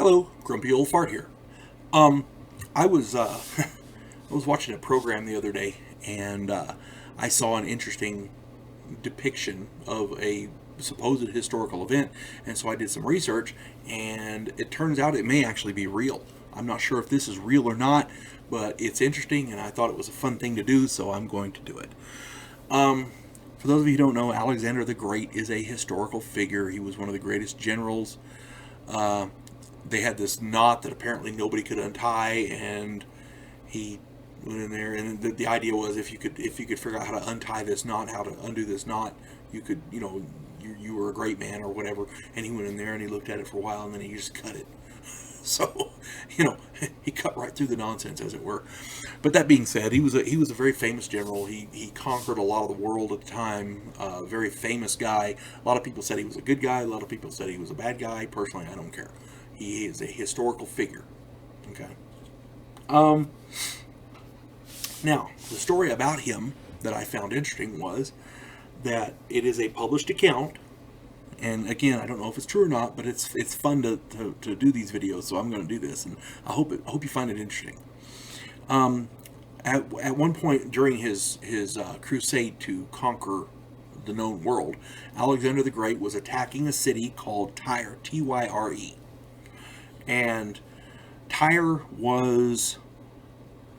Hello, Grumpy Old Fart here. I was I was watching a program the other day, and I saw an interesting depiction of a supposed historical event, and so I did some research, and it turns out it may actually be real. I'm not sure if this is real or not, but it's interesting, and I thought it was a fun thing to do, so I'm going to do it. For those of you who don't know, Alexander the Great is a historical figure. He was one of the greatest generals. They had this knot that apparently nobody could untie, and he went in there. And the idea was if you could figure out how to untie this knot, how to undo this knot, you could, you were a great man or whatever. And he went in there and he looked at it for a while, and then he just cut it. So, he cut right through the nonsense, as it were. But that being said, he was a very famous general. He conquered a lot of the world at the time. Very famous guy. A lot of people said he was a good guy. A lot of people said he was a bad guy. Personally, I don't care. He is a historical figure. Okay. Now, the story about him that I found interesting was that it is a published account. And again, I don't know if it's true or not, but it's fun to do these videos, so I'm going to do this, and I hope you find it interesting. At one point during his crusade to conquer the known world, Alexander the Great was attacking a city called Tyre, Tyre, and Tyre was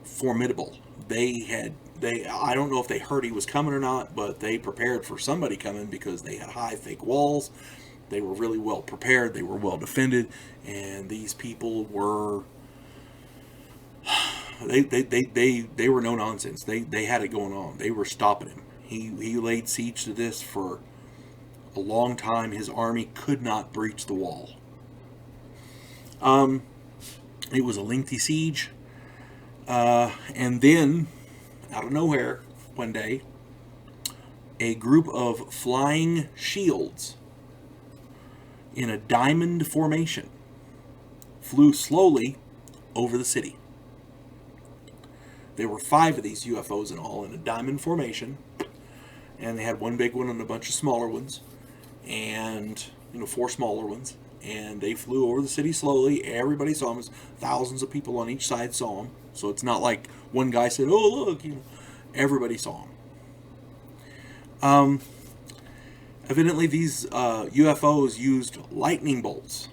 formidable. I don't know if they heard he was coming or not, but they prepared for somebody coming because they had high fake walls. They were really well prepared. They were well defended, and these people were they were no nonsense. They had it going on. They were stopping him. He laid siege to this for a long time. His army could not breach the wall. It was a lengthy siege, and then out of nowhere, one day, a group of flying shields in a diamond formation flew slowly over the city. There were 5 of these UFOs in all in a diamond formation, and they had one big one and a bunch of smaller ones, and 4 smaller ones, and they flew over the city slowly. Everybody saw them. Thousands of people on each side saw them. So it's not like one guy said, "Oh, look," everybody saw them. Evidently, these UFOs used lightning bolts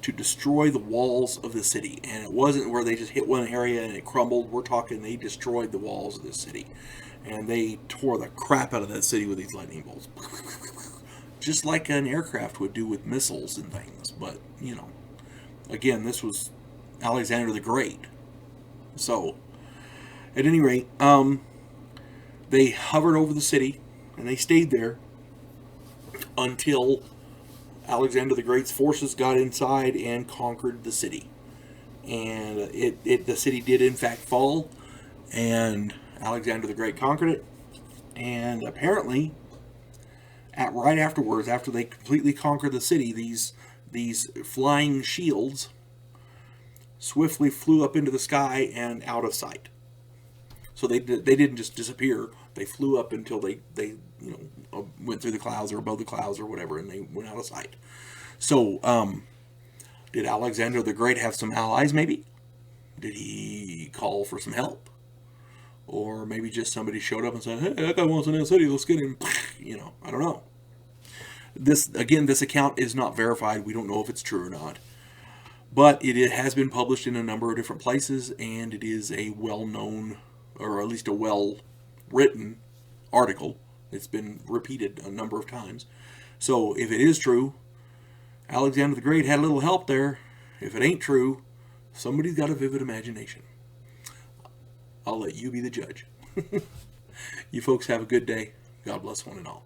to destroy the walls of the city. And it wasn't where they just hit one area and it crumbled. We're talking they destroyed the walls of the city. And they tore the crap out of that city with these lightning bolts. Just like an aircraft would do with missiles and things. But, again, this was Alexander the Great. So, at any rate, they hovered over the city, and they stayed there until Alexander the Great's forces got inside and conquered the city. And the city did in fact fall, and Alexander the Great conquered it. And apparently, right afterwards, after they completely conquered the city, these flying shields swiftly flew up into the sky and out of sight. So they didn't just disappear. They flew up until they went through the clouds or above the clouds or whatever, and they went out of sight. So, did Alexander the Great have some allies, maybe? Did he call for some help? Or maybe just somebody showed up and said, "Hey, that guy wants in that city, let's get him." I don't know. This account is not verified. We don't know if it's true or not. But it has been published in a number of different places, and it is a well-known, or at least a well-written article. It's been repeated a number of times. So if it is true, Alexander the Great had a little help there. If it ain't true, somebody's got a vivid imagination. I'll let you be the judge. You folks have a good day. God bless one and all.